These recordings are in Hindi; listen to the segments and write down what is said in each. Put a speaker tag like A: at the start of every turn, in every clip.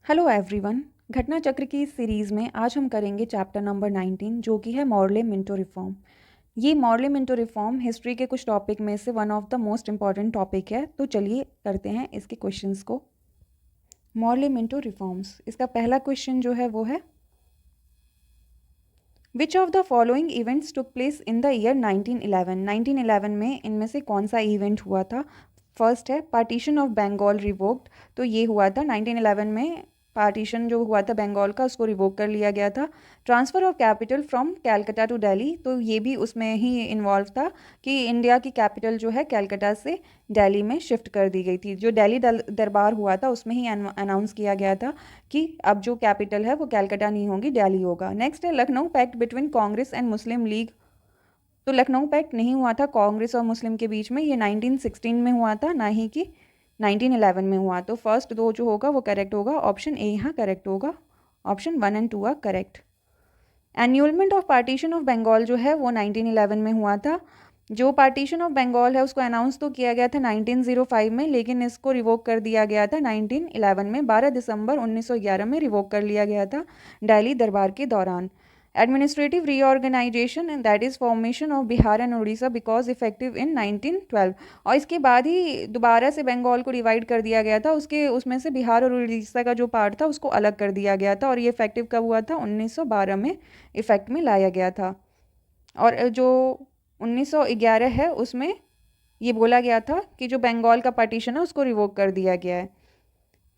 A: Hello everyone. घटना चक्र की इस सीरीज़ में आज हम करेंगे चैप्टर नंबर 19 जो कि है मॉर्ले मिंटो रिफॉर्म। ये मॉर्ले मिंटो रिफॉर्म हिस्ट्री के कुछ टॉपिक में से one of the most important topic है। तो चलिए करते हैं इसके क्वेश्चंस को। मॉर्ले मिंटो रिफॉर्म्स, इसका पहला क्वेश्चन जो है वो है which of the following events took place in the year 1911। 1911 में इनमें से कौन सा इवेंट हुआ था। फर्स्ट है पार्टीशन ऑफ बंगाल रिवोक्ड। तो ये हुआ था 1911 में। पार्टीशन जो हुआ था बंगाल का उसको रिवोक कर लिया गया था। Transfer of capital from Calcutta to Delhi, तो ये भी उसमें ही इन्वॉल्व था कि इंडिया की कैपिटल जो है कैलकाटा से दिल्ली में शिफ्ट कर दी गई थी। जो दिल्ली दरबार हुआ था उसमें ही अनाउंस किया गया था कि अब जो कैपिटल है वो कैलकाटा नहीं होगी, दिल्ली होगा। नेक्स्ट है Lucknow pact between Congress and Muslim League. तो लखनऊ पैक्ट नहीं हुआ था कांग्रेस और मुस्लिम के बीच में, ये 1916 में हुआ था, ना ही कि 1911 में हुआ। तो फर्स्ट दो जो होगा वो करेक्ट होगा, ऑप्शन ए यहाँ करेक्ट होगा। ऑप्शन 1 और 2 are correct. Annulment of partition of Bengal जो है वो 1911 में हुआ था। जो पार्टीशन ऑफ बंगाल है उसको अनाउंस तो किया गया था 1905 में, लेकिन इसको रिवोक कर दिया गया था 1911 में। 12 दिसंबर 1911 में रिवोक कर लिया गया था दिल्ली दरबार के दौरान। Administrative reorganisation and that is formation of Bihar and Orissa because effective in 1912। और इसके बाद ही दोबारा से बंगाल को डिवाइड कर दिया गया था, उसमें से बिहार और उड़ीसा का जो पार्ट था उसको अलग कर दिया गया था। और ये इफेक्टिव कब हुआ था, 1912 में इफेक्ट में लाया गया था। और जो 1911 है उसमें ये बोला गया था कि जो बंगाल का पार्टीशन है उसको रिवोक कर दिया गया है।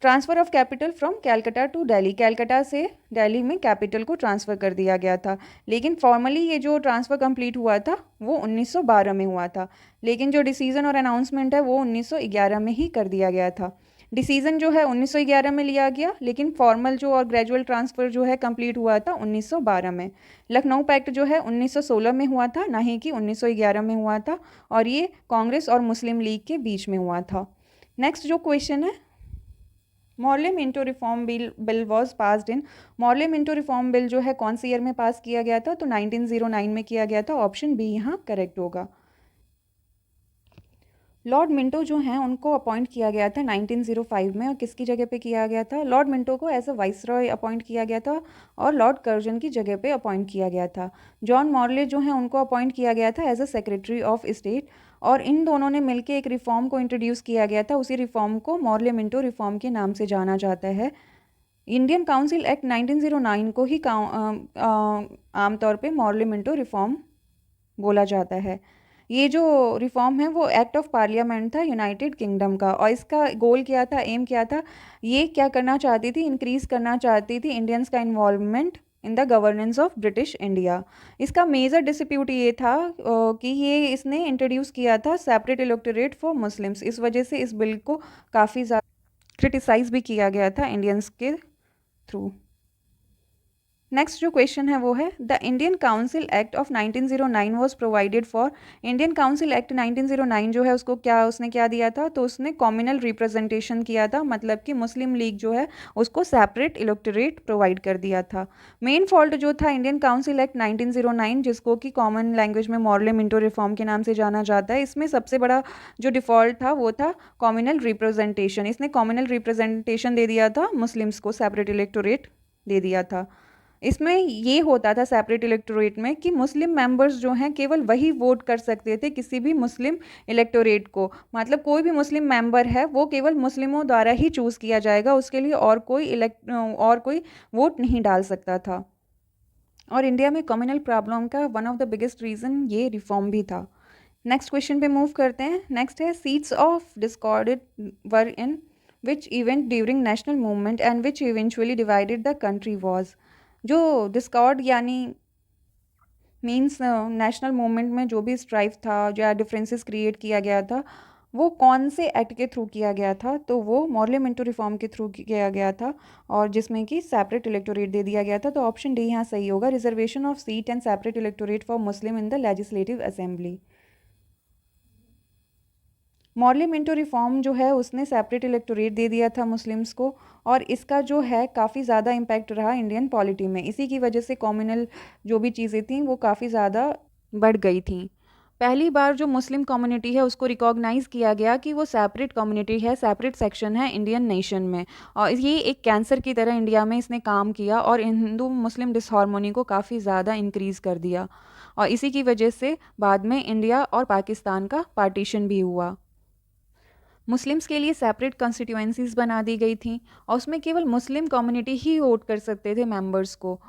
A: Transfer of capital from Calcutta to Delhi, Calcutta से दिल्ली में कैपिटल को ट्रांसफ़र कर दिया गया था। लेकिन फॉर्मली ये जो ट्रांसफ़र कंप्लीट हुआ था वो 1912 में हुआ था, लेकिन जो डिसीजन और अनाउंसमेंट है वो 1911 में ही कर दिया गया था। डिसीजन जो है 1911 में लिया गया, लेकिन फॉर्मल जो और ग्रेजुअल ट्रांसफ़र जो है कंप्लीट हुआ था 1912 में। लखनऊ पैक्ट जो है 1916 में हुआ था, ना ही कि 1911 में हुआ था, और ये कांग्रेस और मुस्लिम लीग के बीच में हुआ था। नेक्स्ट जो क्वेश्चन है, Morley Minto reform bill was passed in. Morley Minto reform bill जो है कौन सी ईयर में पास किया गया था, तो 1909 में किया गया था। ऑप्शन बी यहाँ करेक्ट होगा। लॉर्ड मिंटो जो हैं उनको अपॉइंट किया गया था 1905 में, और किसकी जगह पे किया गया था, लॉर्ड मिंटो को एज अ वाइसरॉय अपॉइंट किया गया था और लॉर्ड कर्जन की जगह पे अपॉइंट किया गया था। जॉन मॉर्ले जो हैं उनको अपॉइंट किया गया था as a secretary of state, और इन दोनों ने मिलकर एक रिफॉर्म को इंट्रोड्यूस किया गया था। उसी रिफॉर्म को मॉर्ले मिंटो रिफॉर्म के नाम से जाना जाता है। इंडियन काउंसिल एक्ट 1909 को ही आमतौर पे मॉर्ले मिंटो रिफॉर्म बोला जाता है। ये जो रिफॉर्म है वो एक्ट ऑफ पार्लियामेंट था यूनाइटेड किंगडम का, और इसका गोल क्या था, एम क्या था, ये क्या करना चाहती थी, इंक्रीज करना चाहती थी इंडियंस का involvement in the governance of British India. इसका मेजर डिस्प्यूट ये था कि ये इसने इंट्रोड्यूस किया था सेपरेट इलेक्टोरेट फॉर मुस्लिम्स। इस वजह से इस बिल को काफ़ी ज़्यादा क्रिटिसाइज भी किया गया था इंडियंस के थ्रू। नेक्स्ट जो क्वेश्चन है वो है the Indian council act of 1909 was provided for. Indian council act 1909 जो है उसको उसने क्या दिया था, तो उसने कॉम्युनल रिप्रेजेंटेशन किया था, मतलब कि मुस्लिम लीग जो है उसको सेपरेट इलेक्टोरेट प्रोवाइड कर दिया था। मेन फॉल्ट जो था इंडियन काउंसिल एक्ट 1909, जिसको कि कॉमन लैंग्वेज में मॉर्ले मिंटो रिफॉर्म के नाम से जाना जाता है, इसमें सबसे बड़ा जो डिफॉल्ट था वो था कॉम्युनल रिप्रेजेंटेशन। इसने कॉम्युनल रिप्रेजेंटेशन दे दिया था, मुस्लिम्स को सेपरेट इलेक्टोरेट दे दिया था। इसमें ये होता था सेपरेट इलेक्टोरेट में कि मुस्लिम मेंबर्स जो हैं केवल वही वोट कर सकते थे किसी भी मुस्लिम इलेक्टोरेट को, मतलब कोई भी मुस्लिम मेंबर है वो केवल मुस्लिमों द्वारा ही चूज़ किया जाएगा, उसके लिए और कोई वोट नहीं डाल सकता था। और इंडिया में कम्युनल प्रॉब्लम का one of the biggest reason ये रिफॉर्म भी था। नेक्स्ट क्वेश्चन पे मूव करते हैं। नेक्स्ट है seeds of discorded were in which event during national movement and which eventually divided the country was. जो डिस्कॉर्ड यानी मीन्स नेशनल मूवमेंट में जो भी स्ट्राइफ था या डिफरेंसेस क्रिएट किया गया था वो कौन से एक्ट के थ्रू किया गया था, तो वो मॉर्ले मिंटो रिफॉर्म के थ्रू किया गया था, और जिसमें कि सेपरेट इलेक्टोरेट दे दिया गया था। तो ऑप्शन डी यहाँ सही होगा, reservation of seat and separate electorate for Muslim in the legislative assembly. Morley Minto reform जो है उसने सेपरेट इलेक्टोरेट दे दिया था मुस्लिम्स को, और इसका जो है काफ़ी ज़्यादा इम्पैक्ट रहा इंडियन पॉलिटी में। इसी की वजह से कॉम्युनल जो भी चीज़ें थीं वो काफ़ी ज़्यादा बढ़ गई थी। पहली बार जो मुस्लिम कम्युनिटी है उसको रिकॉग्नाइज़ किया गया कि वो सेपरेट कम्युनिटी है, सेपरेट सेक्शन है इंडियन नेशन में, और ये एक कैंसर की तरह इंडिया में इसने काम किया और हिंदू मुस्लिम डिसहार्मोनी को काफ़ी ज़्यादा इंक्रीज़ कर दिया, और इसी की वजह से बाद में इंडिया और पाकिस्तान का पार्टीशन भी हुआ। मुस्लिम्स के लिए सेपरेट कॉन्स्टिट्यूएंसीज़ बना दी गई थी और उसमें केवल मुस्लिम कम्युनिटी ही वोट कर सकते थे मेंबर्स को।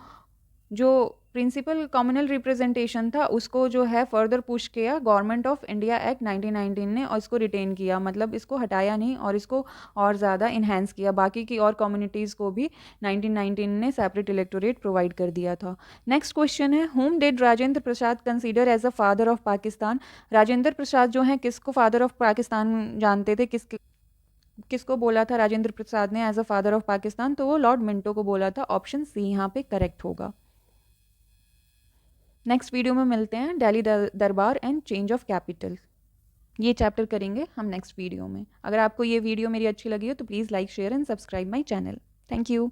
A: जो प्रिंसिपल कम्युनल रिप्रेजेंटेशन था उसको जो है फर्दर पुश किया गवर्नमेंट ऑफ इंडिया एक्ट 1919 ने, और इसको रिटेन किया, मतलब इसको हटाया नहीं और इसको और ज़्यादा इन्हेंस किया। बाकी की और कम्युनिटीज़ को भी 1919 ने सेपरेट इलेक्टोरेट प्रोवाइड कर दिया था। नेक्स्ट क्वेश्चन है, who did Rajendra Prasad consider as a father of Pakistan. Rajendra Prasad जो हैं किसको फादर ऑफ पाकिस्तान जानते थे, किसको बोला था राजेंद्र प्रसाद ने as a father of Pakistan, तो वो लॉर्ड मिंटो को बोला था। ऑप्शन सी यहाँ पे करेक्ट होगा। नेक्स्ट वीडियो में मिलते हैं, दिल्ली दरबार एंड चेंज ऑफ कैपिटल। ये चैप्टर करेंगे हम नेक्स्ट वीडियो में। अगर आपको ये वीडियो मेरी अच्छी लगी हो तो please like share and subscribe my channel. Thank you.